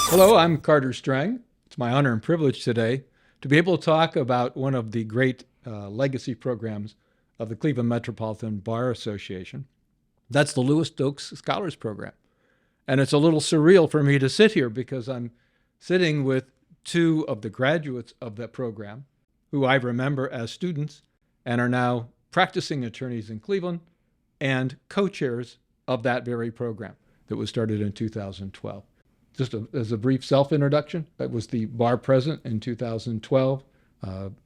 Hello, I'm Carter Strang. It's my honor and privilege today to be able to talk about one of the great legacy programs of the Cleveland Metropolitan Bar Association. That's the Lewis Stokes Scholars Program. And it's a little surreal for me to sit here because I'm sitting with two of the graduates of that program who I remember as students and are now practicing attorneys in Cleveland and co-chairs of that very program that was started in 2012. Just as a brief self-introduction, I was the bar president in 2012,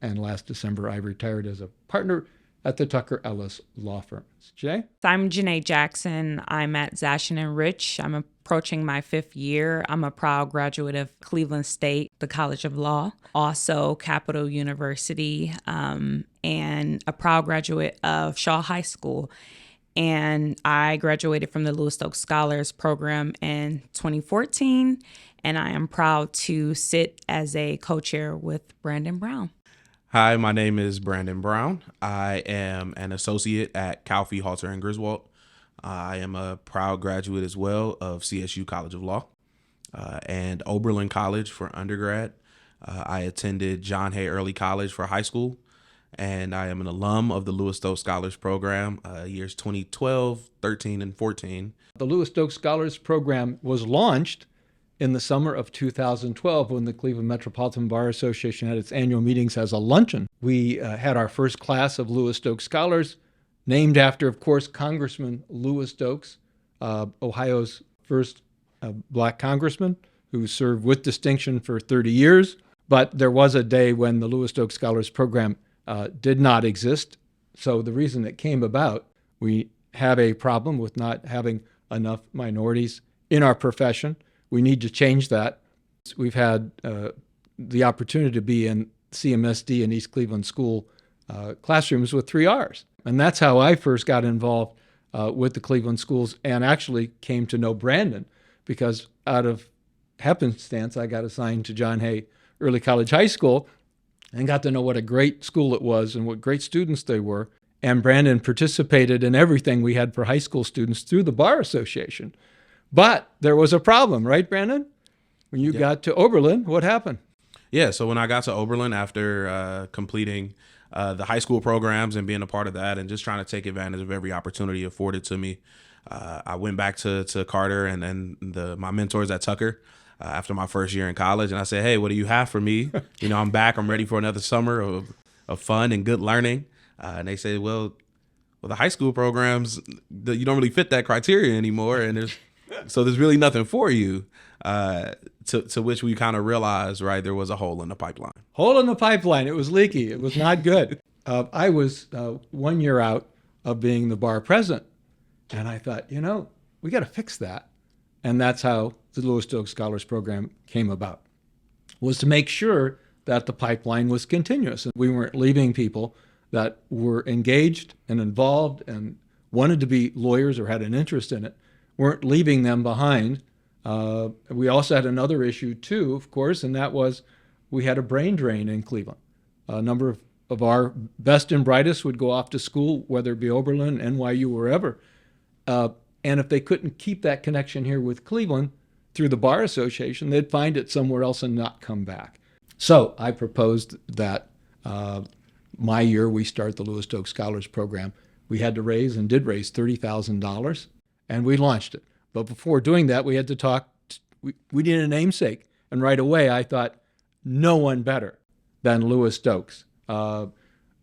and last December I retired as a partner at the Tucker Ellis Law Firm. Jay? I'm Jzinae Jackson. I'm at Zashin Rich. I'm approaching my 5th year. I'm a proud graduate of Cleveland State, the College of Law, also Capital University, and a proud graduate of Shaw High School. And I graduated from the Lewis Stokes Scholars program in 2014, and I am proud to sit as a co-chair with Brandon Brown. Hi, my name is Brandon Brown. I am an associate at Calfee, Halter Griswold. I am a proud graduate as well of CSU College of Law and Oberlin College for undergrad. I attended John Hay Early College for high school, and I am an alum of the Lewis Stokes Scholars Program, years 2012, 13, and 14. The Lewis Stokes Scholars Program was launched in the summer of 2012 when the Cleveland Metropolitan Bar Association had its annual meetings as a luncheon. We had our first class of Lewis Stokes Scholars, named after, of course, Congressman Lewis Stokes, Ohio's first black congressman who served with distinction for 30 years. But there was a day when the Lewis Stokes Scholars Program did not exist. So the reason it came about, we have a problem with not having enough minorities in our profession. We need to change that. We've had the opportunity to be in CMSD and East Cleveland School classrooms with 3 Rs. And that's how I first got involved with the Cleveland schools and actually came to know Brandon, because out of happenstance, I got assigned to John Hay Early College High School and got to know what a great school it was and what great students they were. And Brandon participated in everything we had for high school students through the Bar Association. But there was a problem, right, Brandon? When you got to Oberlin, what happened? Yeah, so when I got to Oberlin after completing the high school programs and being a part of that and just trying to take advantage of every opportunity afforded to me, I went back to Carter and my mentors at Tucker after my first year in college. And I said, hey, what do you have for me? I'm back. I'm ready for another summer of fun and good learning. And they said, well, the high school programs, you don't really fit that criteria anymore. And there's really nothing for you. To which we kind of realized, right, there was a hole in the pipeline. Hole in the pipeline. It was leaky. It was not good. I was 1 year out of being the bar president. And I thought, we got to fix that. And that's how the Lewis Stokes Scholars Program came about, was to make sure that the pipeline was continuous. And we weren't leaving people that were engaged and involved and wanted to be lawyers or had an interest in it, weren't leaving them behind. We also had another issue too, of course, and that was we had a brain drain in Cleveland. A number of our best and brightest would go off to school, whether it be Oberlin, NYU, wherever. And if they couldn't keep that connection here with Cleveland through the Bar Association, they'd find it somewhere else and not come back. So I proposed that my year we start the Lewis Stokes Scholars Program. We had to raise and did raise $30,000, and we launched it. But before doing that, we had to talk. We needed a namesake. And right away, I thought, no one better than Lewis Stokes,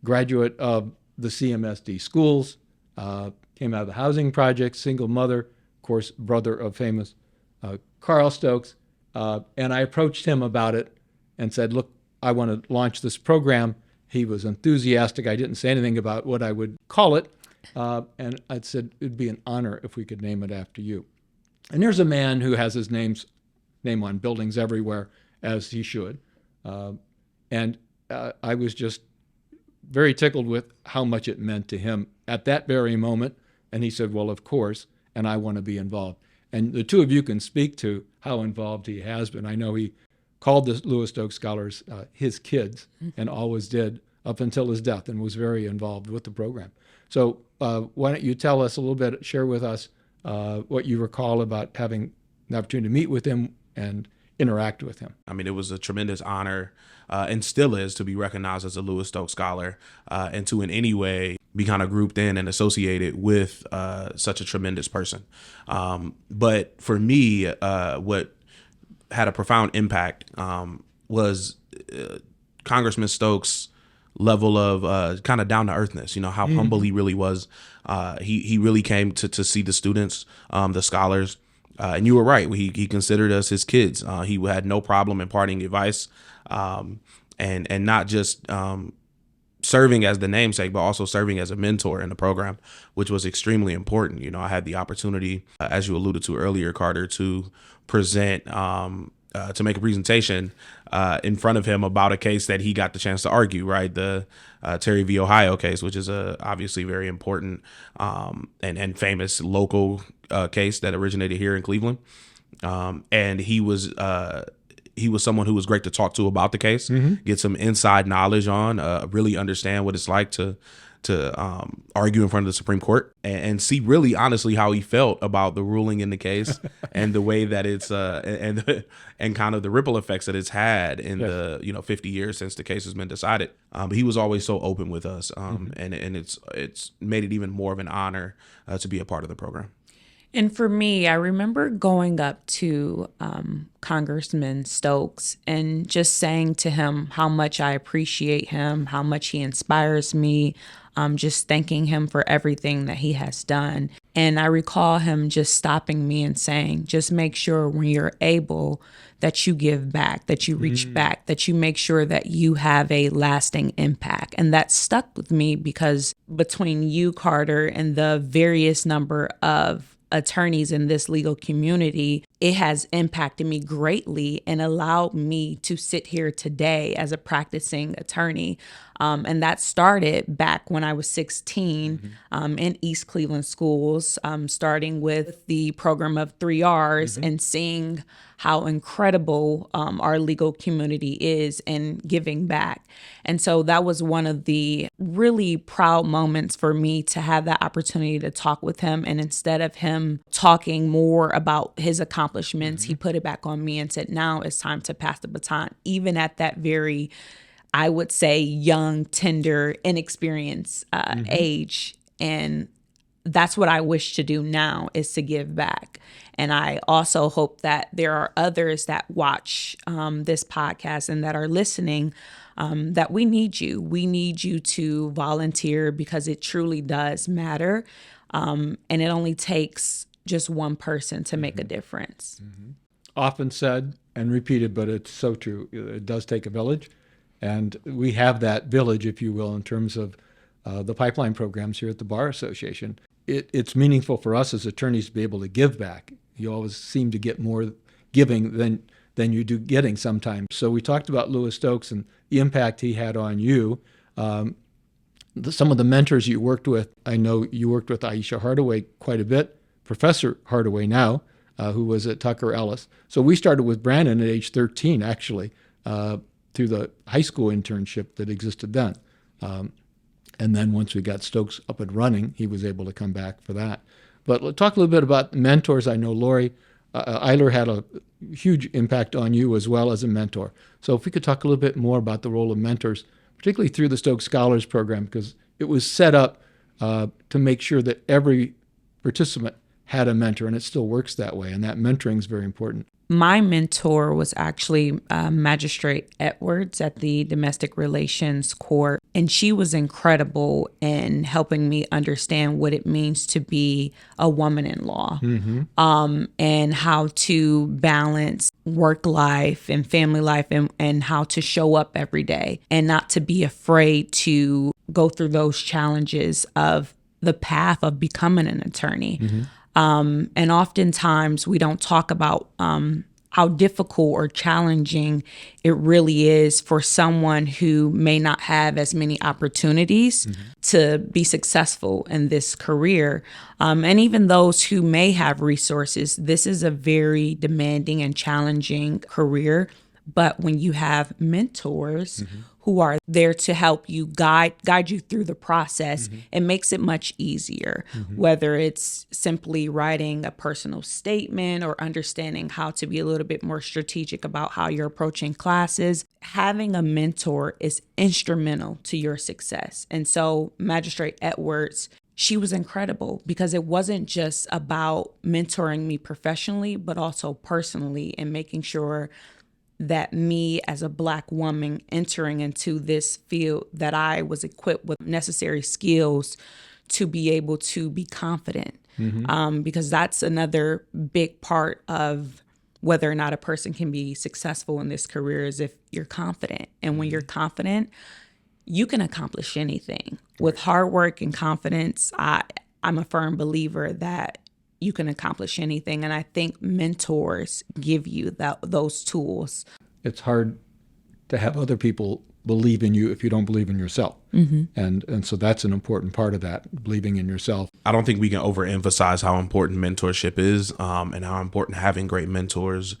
graduate of the CMSD schools, came out of the housing project, single mother, of course, brother of famous Carl Stokes. And I approached him about it and said, look, I want to launch this program. He was enthusiastic. I didn't say anything about what I would call it. And I said, it'd be an honor if we could name it after you. And there's a man who has his name on buildings everywhere, as he should. And I was just very tickled with how much it meant to him at that very moment. And he said, well, of course, and I want to be involved. And the two of you can speak to how involved he has been. I know he called the Lewis Stokes Scholars his kids and always did up until his death, and was very involved with the program. So why don't you tell us a little bit, share with us what you recall about having the opportunity to meet with him and interact with him. I mean, it was a tremendous honor and still is to be recognized as a Lewis Stokes Scholar and to in any way be kind of grouped in and associated with such a tremendous person. But for me, what had a profound impact was Congressman Stokes' level of kind of down to earthness, how humble he really was. He really came to see the students, the scholars. And you were right. He considered us his kids. He had no problem imparting advice and not just serving as the namesake, but also serving as a mentor in the program, which was extremely important. I had the opportunity, as you alluded to earlier, Carter, to present, to make a presentation in front of him about a case that he got the chance to argue, right? The Terry v. Ohio case, which is obviously very important and famous local case that originated here in Cleveland. And he was someone who was great to talk to about the case, get some inside knowledge on, really understand what it's like to argue in front of the Supreme Court and see really honestly how he felt about the ruling in the case and the way that it's and kind of the ripple effects that it's had in the 50 years since the case has been decided. But he was always so open with us, and it's made it even more of an honor to be a part of the program. And for me, I remember going up to Congressman Stokes and just saying to him how much I appreciate him, how much he inspires me, just thanking him for everything that he has done. And I recall him just stopping me and saying, just make sure when you're able that you give back, that you reach back, that you make sure that you have a lasting impact. And that stuck with me because between you, Carter, and the various number of attorneys in this legal community, it has impacted me greatly and allowed me to sit here today as a practicing attorney. And that started back when I was 16 in East Cleveland schools, starting with the program of 3 Rs and seeing how incredible our legal community is in giving back. And so that was one of the really proud moments for me to have that opportunity to talk with him. And instead of him talking more about his accomplishments, he put it back on me and said, now it's time to pass the baton, even at that very, I would say, young, tender, inexperienced age. And that's what I wish to do now, is to give back. And I also hope that there are others that watch this podcast and that are listening, that we need you. We need you to volunteer because it truly does matter. And it only takes just one person to make a difference. Often said and repeated, but it's so true. It does take a village. And we have that village, if you will, in terms of the pipeline programs here at the Bar Association. It's meaningful for us as attorneys to be able to give back. You always seem to get more giving than you do getting sometimes. So we talked about Lewis Stokes and the impact he had on you. Some of the mentors you worked with, I know you worked with Aisha Hardaway quite a bit, Professor Hardaway now, who was at Tucker Ellis. So we started with Brandon at age 13, actually, through the high school internship that existed then. And then once we got Stokes up and running, he was able to come back for that. But let's talk a little bit about mentors. I know Lori Eiler had a huge impact on you as well as a mentor. So if we could talk a little bit more about the role of mentors, particularly through the Stoke Scholars program, because it was set up to make sure that every participant had a mentor, and it still works that way. And that mentoring is very important. My mentor was actually Magistrate Edwards at the Domestic Relations Court, and she was incredible in helping me understand what it means to be a woman in law, and how to balance work life and family life, and how to show up every day and not to be afraid to go through those challenges of the path of becoming an attorney. And oftentimes we don't talk about how difficult or challenging it really is for someone who may not have as many opportunities to be successful in this career. And even those who may have resources, this is a very demanding and challenging career. But when you have mentors who are there to help you guide you through the process. It makes it much easier, whether it's simply writing a personal statement or understanding how to be a little bit more strategic about how you're approaching classes. Having a mentor is instrumental to your success. And so Magistrate Edwards, she was incredible because it wasn't just about mentoring me professionally, but also personally, and making sure that me as a Black woman entering into this field, that I was equipped with necessary skills to be able to be confident. Because that's another big part of whether or not a person can be successful in this career, is if you're confident. And when you're confident, you can accomplish anything. With hard work and confidence, I'm a firm believer that you can accomplish anything. And I think mentors give you those tools. It's hard to have other people believe in you if you don't believe in yourself. And so that's an important part of that, believing in yourself. I don't think we can overemphasize how important mentorship is, and how important having great mentors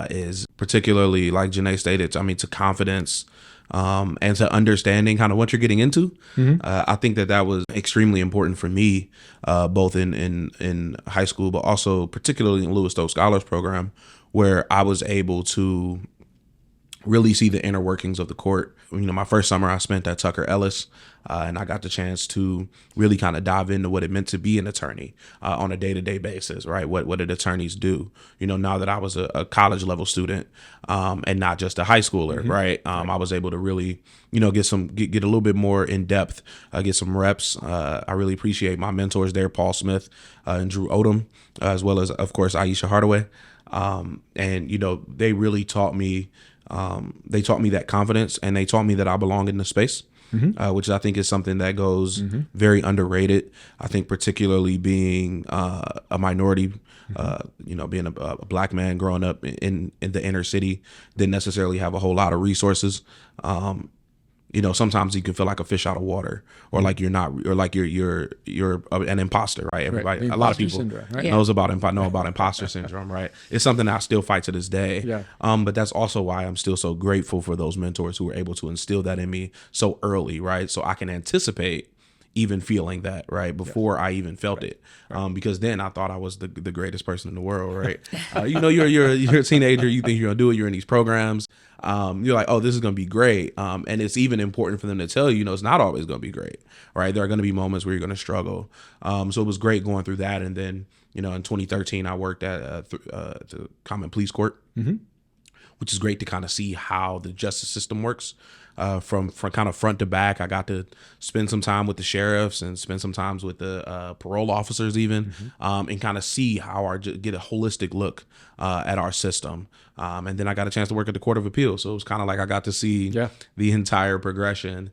is, particularly like Jzinae stated, to confidence, and to understanding kind of what you're getting into. I think that was extremely important for me, both in high school, but also particularly in Lewis Stoke Scholars program, where I was able to really see the inner workings of the court. My first summer I spent at Tucker Ellis, and I got the chance to really kind of dive into what it meant to be an attorney on a day-to-day basis, right? What did attorneys do? Now that I was a college level student, and not just a high schooler, right? I was able to really, get a little bit more in depth, get some reps. I really appreciate my mentors there, Paul Smith and Drew Odom, as well as, of course, Aisha Hardaway. And they really taught me. They taught me that confidence, and they taught me that I belong in the space, which I think is something that goes very underrated. I think particularly being a minority, being a Black man growing up in the inner city, didn't necessarily have a whole lot of resources. Sometimes you can feel like a fish out of water, or like you're not, or like you're an imposter, right? Everybody, a lot of people syndrome, right? know about imposter syndrome, right? It's something that I still fight to this day. Yeah. But that's also why I'm still so grateful for those mentors who were able to instill that in me so early, right? So I can anticipate even feeling that, right, before I even felt it, because then I thought I was the greatest person in the world, right? You're a teenager, you think you're gonna do it, you're in these programs, you're like, oh, this is gonna be great, and it's even important for them to tell you, it's not always gonna be great, right? There are gonna be moments where you're gonna struggle, so it was great going through that, and then in 2013 I worked at the Common Pleas Court, which is great to kind of see how the justice system works. From kind of front to back. I got to spend some time with the sheriffs and spend some times with the parole officers even, and kind of see how get a holistic look at our system. And then I got a chance to work at the Court of Appeal. So it was kind of like I got to see the entire progression.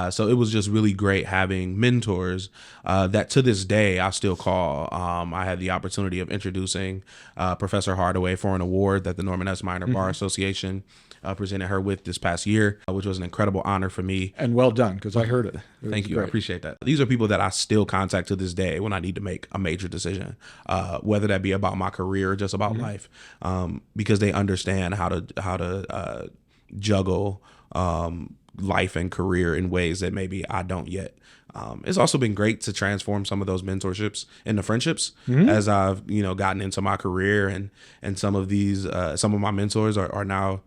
So it was just really great having mentors that to this day I still call. I had the opportunity of introducing Professor Hardaway for an award that the Norman S. Minor Bar Association presented her with this past year, which was an incredible honor for me. And well done, because I heard it. Thank you. Great. I appreciate that. These are people that I still contact to this day when I need to make a major decision, whether that be about my career or just about life, because they understand how to juggle life and career in ways that maybe I don't yet. It's also been great to transform some of those mentorships into friendships as I've gotten into my career, and some of my mentors are now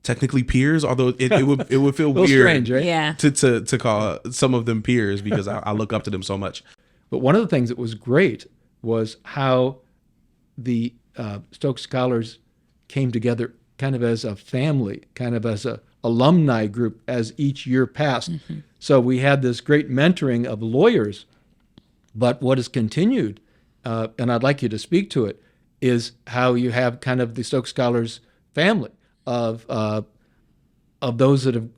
technically peers, although it would feel weird, strange, right? Yeah. to call some of them peers, because I look up to them so much. But one of the things that was great was how the Stoke Scholars came together kind of as a family, kind of as a alumni group as each year passed. So we had this great mentoring of lawyers, but what has continued, and I'd like you to speak to it, is how you have kind of the Stoke Scholars family of those that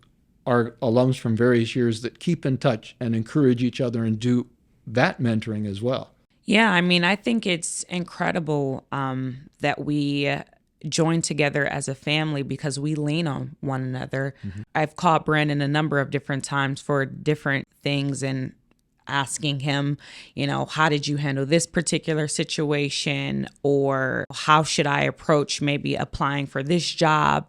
are alums from various years that keep in touch and encourage each other and do that mentoring as well. Yeah, I think it's incredible that we join together as a family because we lean on one another. I've called Brandon a number of different times for different things and asking him, how did you handle this particular situation? Or how should I approach maybe applying for this job?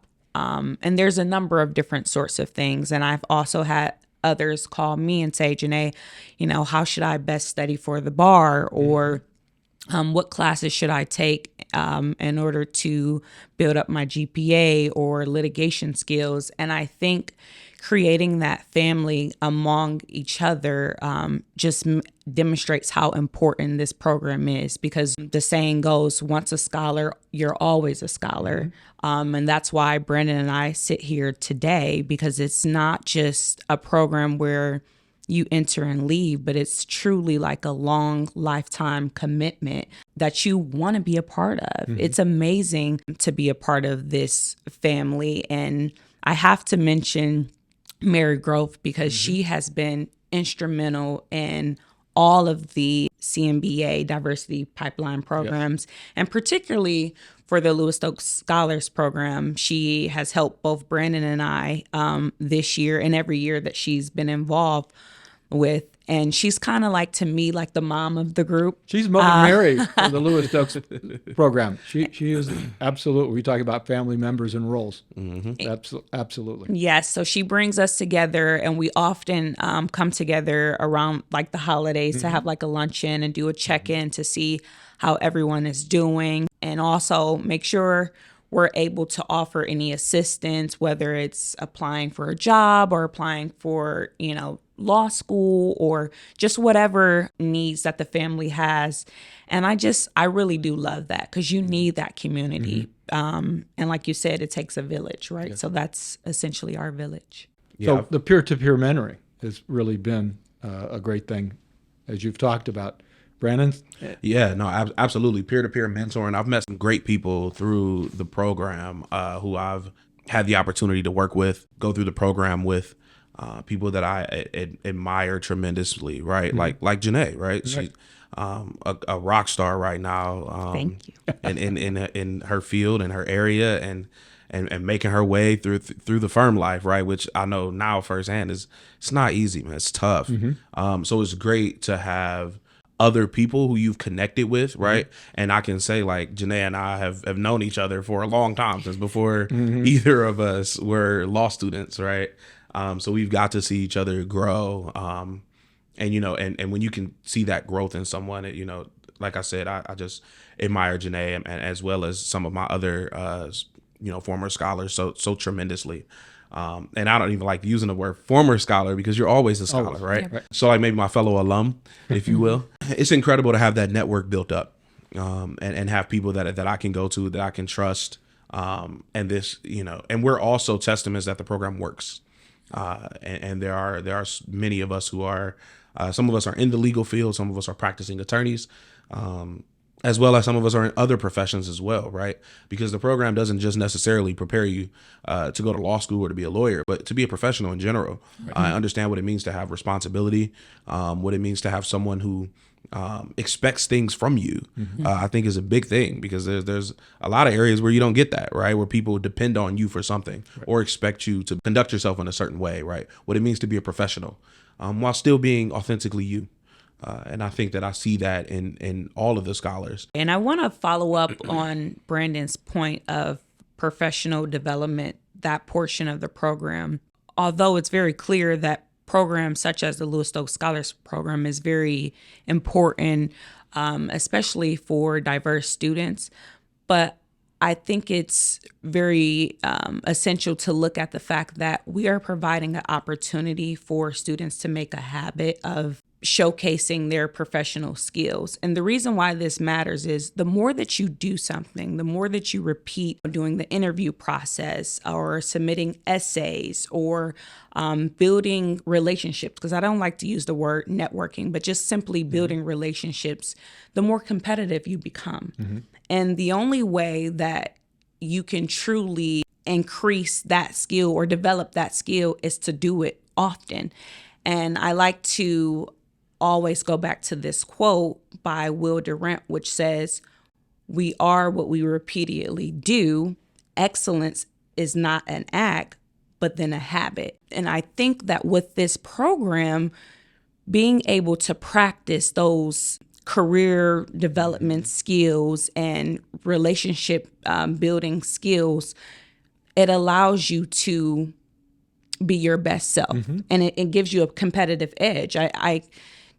And there's a number of different sorts of things. And I've also had others call me and say, Jzinae, how should I best study for the bar? Or what classes should I take in order to build up my GPA or litigation skills? And I think creating that family among each other just demonstrates how important this program is, because the saying goes, once a scholar, you're always a scholar. And that's why Brandon and I sit here today, because it's not just a program where you enter and leave, but it's truly like a long lifetime commitment that you want to be a part of. It's amazing to be a part of this family. And I have to mention Mary Grove, because she has been instrumental in all of the CMBA diversity pipeline programs, and particularly for the Lewis Stokes Scholars program. She has helped both Brandon and I this year and every year that she's been involved with. And she's kind of like, to me, like the mom of the group. She's Mother Mary for the Lewis Stokes program. She is absolutely. We talk about family members and roles. Absolutely. Yes. So she brings us together, and we often come together around like the holidays to have like a luncheon and do a check-in to see how everyone is doing, and also make sure we're able to offer any assistance, whether it's applying for a job or applying for, law school, or just whatever needs that the family has. And I really do love that, because you need that community. And like you said, it takes a village, right? So that's essentially our village. So the peer-to-peer mentoring has really been a great thing, as you've talked about. Brandon? Yeah, no, absolutely. Peer-to-peer mentoring. I've met some great people through the program who I've had the opportunity to work with, go through the program with, people that I admire tremendously, right? Like Jzinae, right? She's a rock star right now. Thank you. in her field, in her area, and making her way through the firm life, right? Which I know now firsthand it's not easy, man. It's tough. So it's great to have other people who you've connected with, right? And I can say, like, Jzinae and I have known each other for a long time, since before either of us were law students, right? So we've got to see each other grow. And when you can see that growth in someone, like I said, I just admire Jzinae and as well as some of my other, former scholars so tremendously. And I don't even like using the word former scholar, because you're always a scholar, right? Yeah. So like maybe my fellow alum, if you will. It's incredible to have that network built up, and have people that I can go to, that I can trust. And this, and we're also testaments that the program works. And there are many of us who are, some of us are in the legal field, some of us are practicing attorneys, as well as some of us are in other professions as well, right? Because the program doesn't just necessarily prepare you to go to law school or to be a lawyer, but to be a professional in general. I understand what it means to have responsibility, what it means to have someone who expects things from you. I think is a big thing, because there's a lot of areas where you don't get that, right? Where people depend on you for something, or expect you to conduct yourself in a certain way, right? What it means to be a professional, while still being authentically you. And I think that I see that in all of the scholars. And I want to follow up on Brandon's point of professional development, that portion of the program. Although it's very clear that programs such as the Lewis Stokes Scholars program is very important, especially for diverse students. But I think it's very essential to look at the fact that we are providing an opportunity for students to make a habit of showcasing their professional skills. And the reason why this matters is the more that you do something, the more that you repeat doing the interview process or submitting essays or building relationships, because I don't like to use the word networking, but just simply building relationships, the more competitive you become. And the only way that you can truly increase that skill or develop that skill is to do it often. And I like to always go back to this quote by Will Durant, which says, "We are what we repeatedly do. Excellence is not an act, but then a habit." And I think that with this program, being able to practice those career development skills and relationship building skills it allows you to be your best self, and it gives you a competitive edge. I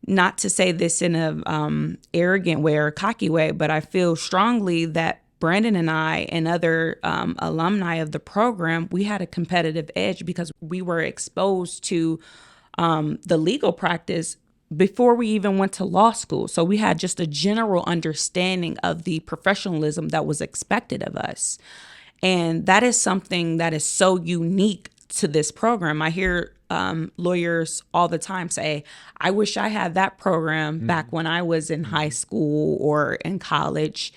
not to say this in a arrogant way or a cocky way, but I feel strongly that Brandon and I and other alumni of the program, we had a competitive edge because we were exposed to the legal practice before we even went to law school. So we had just a general understanding of the professionalism that was expected of us. And that is something that is so unique to this program. I hear lawyers all the time say, I wish I had that program back when I was in high school or in college.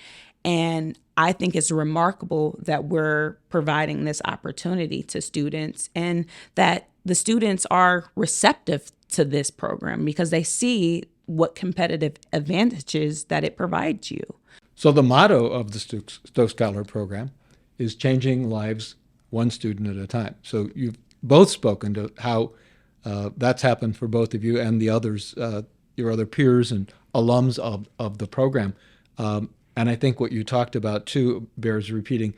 And I think it's remarkable that we're providing this opportunity to students and that the students are receptive to this program because they see what competitive advantages that it provides you. So the motto of the Stoke Scholar program is changing lives one student at a time. So you've both spoken to how that's happened for both of you and the others, your other peers and alums of the program. And I think what you talked about too bears repeating.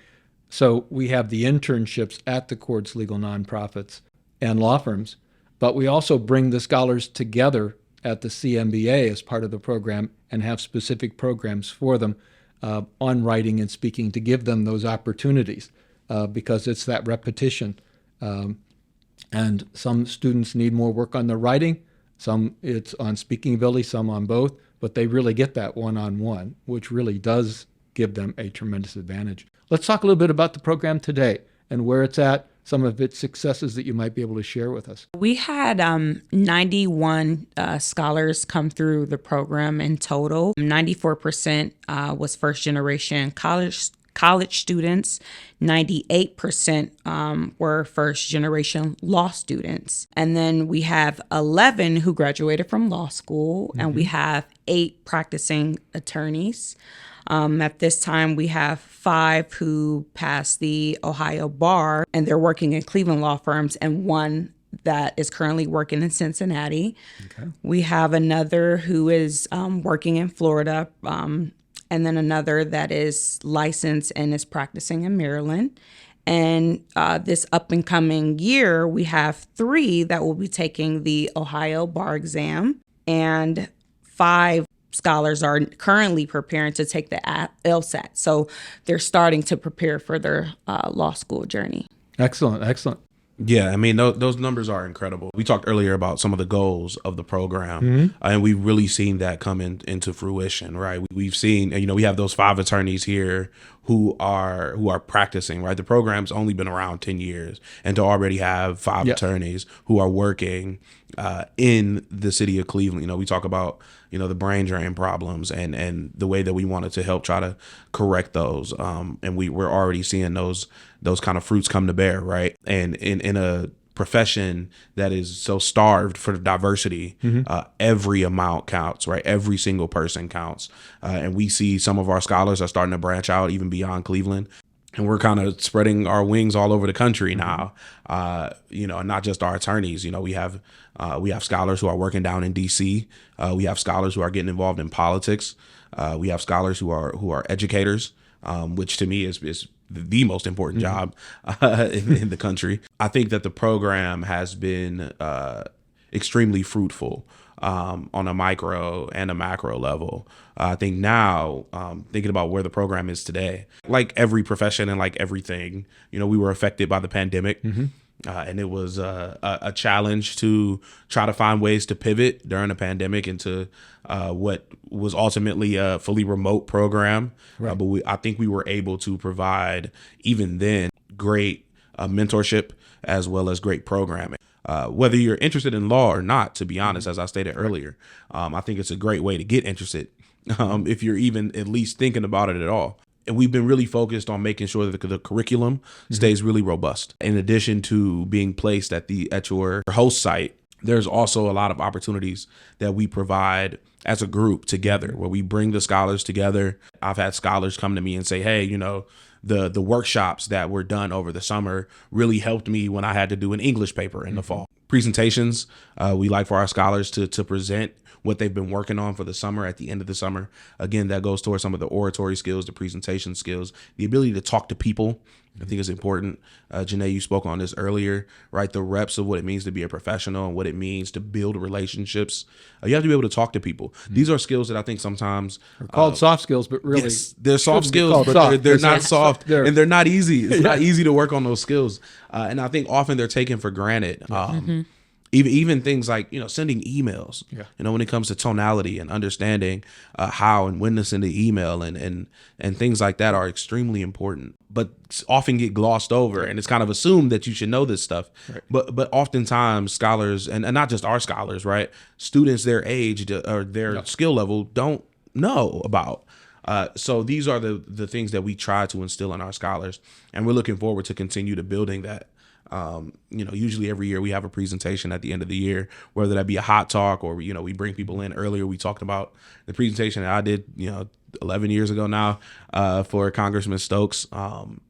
So we have the internships at the courts, legal nonprofits, and law firms, but we also bring the scholars together at the CMBA as part of the program and have specific programs for them on writing and speaking to give them those opportunities because it's that repetition. And some students need more work on their writing, some it's on speaking ability, some on both, but they really get that one-on-one, which really does give them a tremendous advantage. Let's talk a little bit about the program today and where it's at, some of its successes that you might be able to share with us. We had 91 scholars come through the program in total. 94% was first-generation college students. 98% were first-generation law students. And then we have 11 who graduated from law school, and we have 8 practicing attorneys. At this time, we have 5 who passed the Ohio bar, and they're working in Cleveland law firms, and 1 that is currently working in Cincinnati. Okay. We have another who is working in Florida, and then another that is licensed and is practicing in Maryland. And this up and coming year, we have 3 that will be taking the Ohio bar exam, and 5 scholars are currently preparing to take the LSAT. So they're starting to prepare for their law school journey. Excellent, excellent. Yeah, I mean, those numbers are incredible. We talked earlier about some of the goals of the program, and we've really seen that come into fruition, right? We've seen, we have those 5 attorneys here who are practicing, right? The program's only been around 10 years, and to already have 5 attorneys who are working in the city of Cleveland. We talk about, the brain drain problems and the way that we wanted to help try to correct those. And we're already seeing those kind of fruits come to bear, right? And in a profession that is so starved for diversity, every amount counts, right? Every single person counts. And we see some of our scholars are starting to branch out even beyond Cleveland. And we're kind of spreading our wings all over the country now, and not just our attorneys. We have scholars who are working down in D.C. We have scholars who are getting involved in politics. We have scholars who are educators, which to me is the most important job in the country. I think that the program has been extremely fruitful on a micro and a macro level. I think now, thinking about where the program is today, like every profession and like everything, we were affected by the pandemic. And it was a challenge to try to find ways to pivot during the pandemic into what was ultimately a fully remote program. Right. But I think we were able to provide, even then, great mentorship as well as great programming. Whether you're interested in law or not, to be honest, as I stated earlier, I think it's a great way to get interested if you're even at least thinking about it at all. And we've been really focused on making sure that the curriculum stays really robust. In addition to being placed at your host site, there's also a lot of opportunities that we provide as a group together, where we bring the scholars together. I've had scholars come to me and say, hey, the workshops that were done over the summer really helped me when I had to do an English paper in the fall. Presentations, we like for our scholars to present what they've been working on for the summer at the end of the summer. Again, that goes towards some of the oratory skills, the presentation skills, the ability to talk to people I think it's important. Jzinae, you spoke on this earlier, right? The reps of what it means to be a professional and what it means to build relationships. You have to be able to talk to people. These are skills that I think sometimes They're called soft skills, but really, yes, they're soft shouldn't be skills, called but soft. they're not soft, They're- and they're not easy. It's not easy to work on those skills, and I think often they're taken for granted. Even things like, sending emails, when it comes to tonality and understanding how and when to send an email and things like that are extremely important, but often get glossed over, and it's kind of assumed that you should know this stuff. Right. But oftentimes scholars, and not just our scholars, right? Students their age or their skill level don't know about. So these are the things that we try to instill in our scholars, and we're looking forward to continue to building that. Usually every year we have a presentation at the end of the year, whether that be a hot talk or, we bring people in. Earlier we talked about the presentation that I did, 11 years ago now, for Congressman Stokes. And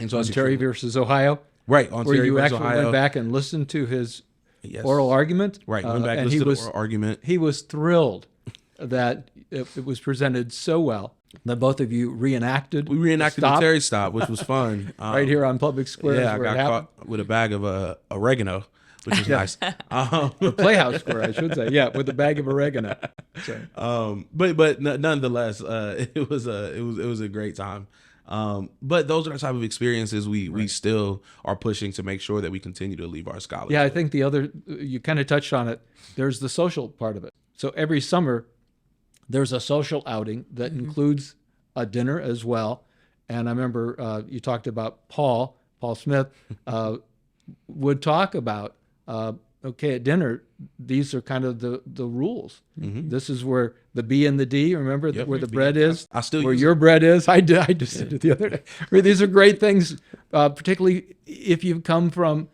so Ontario versus Ohio. Right. Where Ontario you versus actually Ohio. went back and listened to his oral argument. Right. Went back and and listened to the oral argument. He was thrilled that it was presented so well that both of you reenacted. We reenacted the Terry stop, which was fun. Right here on Public Square. Yeah, I got caught with a bag of oregano, which was nice. The Playhouse Square, I should say. Yeah, with a bag of oregano. So. But nonetheless, it was a great time. But those are the type of experiences we still are pushing to make sure that we continue to leave our scholars. Yeah, I think the other, you kind of touched on it, there's the social part of it. So every summer, there's a social outing that includes a dinner as well. And I remember you talked about Paul Smith would talk about, okay, at dinner, these are kind of the rules. This is where the B and the D, remember, where the bread is, I still where use your bread is. I just did it the other day. These are great things, particularly if you've come from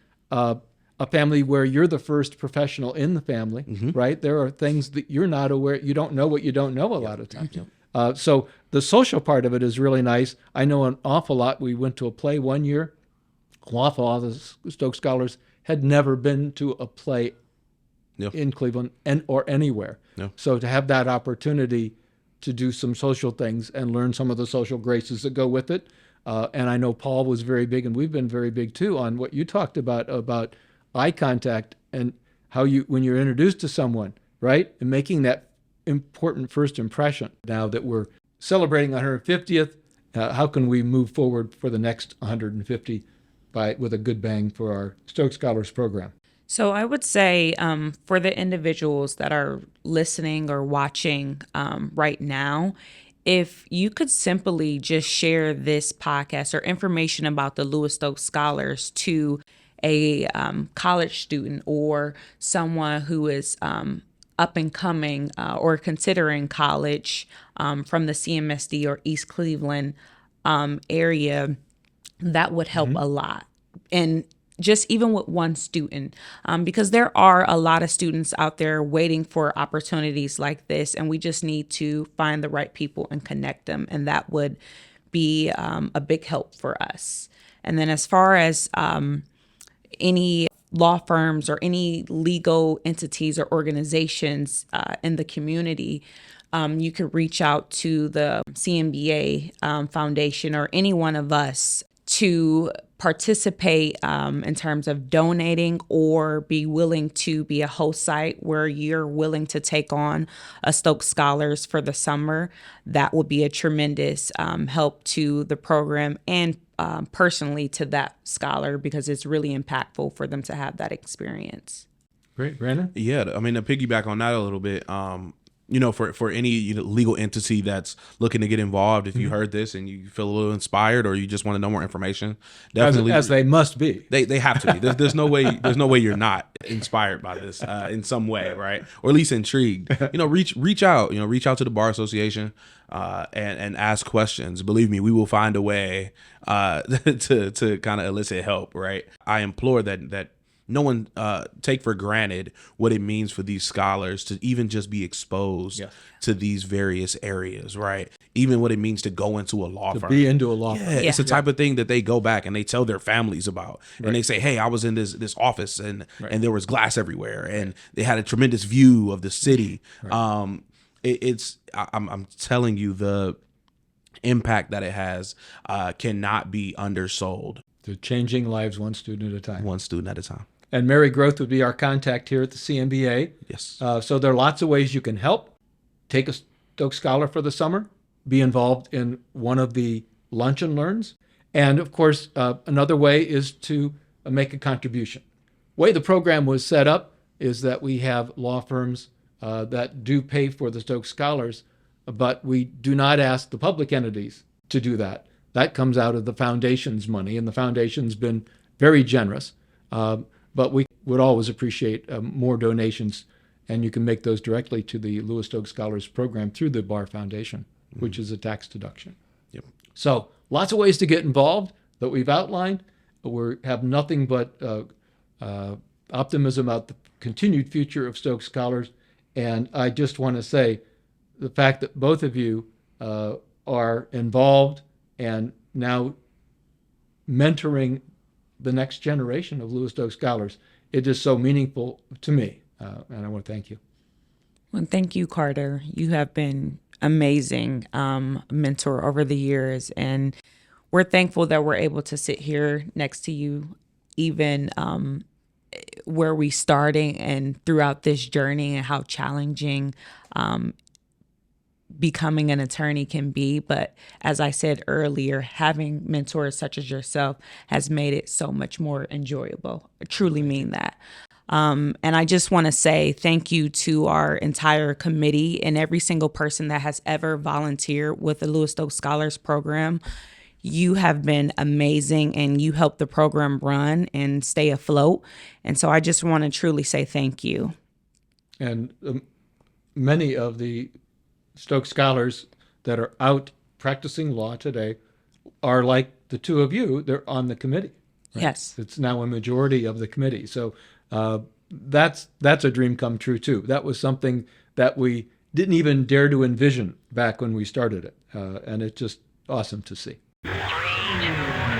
a family where you're the first professional in the family, right? There are things that you're not aware, you don't know what you don't know a lot of times. So the social part of it is really nice. I know an awful lot. We went to a play one year. An awful lot of the Stoke Scholars had never been to a play in Cleveland or anywhere. So to have that opportunity to do some social things and learn some of the social graces that go with it. And I know Paul was very big, and we've been very big too, on what you talked about eye contact and how when you're introduced to someone, right? And making that important first impression. Now that we're celebrating 150th, how can we move forward for the next 150 with a good bang for our Stoke Scholars program? So I would say for the individuals that are listening or watching right now, if you could simply just share this podcast or information about the Lewis Stoke Scholars to a college student or someone who is up and coming or considering college from the CMSD or East Cleveland area, that would help a lot. And just even with one student, because there are a lot of students out there waiting for opportunities like this, and we just need to find the right people and connect them, and that would be a big help for us. And then as far as any law firms or any legal entities or organizations in the community, you could reach out to the CMBA Foundation or any one of us to participate in terms of donating or be willing to be a host site where you're willing to take on a Stoke Scholars for the summer. That would be a tremendous help to the program and personally to that scholar, because it's really impactful for them to have that experience. Great. Brandon? Yeah, I mean, to piggyback on that a little bit, for any legal entity that's looking to get involved, if you heard this and you feel a little inspired or you just want to know more information, definitely, as they must be. They have to be. There's no way you're not inspired by this in some way, right? Or at least intrigued. Reach out. Reach out to the Bar Association and ask questions. Believe me, we will find a way to kind of elicit help. Right? I implore that no one take for granted what it means for these scholars to even just be exposed to these various areas, right? Even what it means to go into a law firm. Be into a law firm. It's the type of thing that they go back and they tell their families about. Right. And they say, hey, I was in this office and there was glass everywhere and they had a tremendous view of the city. Right. I'm telling you, impact that it has cannot be undersold. They're changing lives one student at a time. One student at a time. And Mary Groth would be our contact here at the CMBA. Yes. So there are lots of ways you can help. Take a Stoke Scholar for the summer. Be involved in one of the lunch and learns. And of course, another way is to make a contribution. The way the program was set up is that we have law firms that do pay for the Stoke Scholars, but we do not ask the public entities to do that. That comes out of the foundation's money, and the foundation's been very generous. But we would always appreciate more donations, and you can make those directly to the Lewis Stoke Scholars program through the Bar Foundation, which is a tax deduction. Yep. So lots of ways to get involved that we've outlined. We have nothing but optimism about the continued future of Stoke Scholars. And I just want to say the fact that both of you are involved and now mentoring the next generation of Lewis Stoke Scholars, it is so meaningful to me. And I want to thank you. Well, thank you, Carter. You have been amazing mentor over the years, and we're thankful that we're able to sit here next to you, even where we starting and throughout this journey, and how challenging becoming an attorney can be. But as I said earlier, having mentors such as yourself has made it so much more enjoyable. I truly mean that. And I just want to say thank you to our entire committee and every single person that has ever volunteered with the Lewis Stoke Scholars program. You have been amazing, and you helped the program run and stay afloat. And so I just want to truly say thank you. And many of the Stoke Scholars that are out practicing law today are like the two of you. They're on the committee. Right? Yes. It's now a majority of the committee. So that's a dream come true too. That was something that we didn't even dare to envision back when we started it. And it's just awesome to see. 3, 2, 1.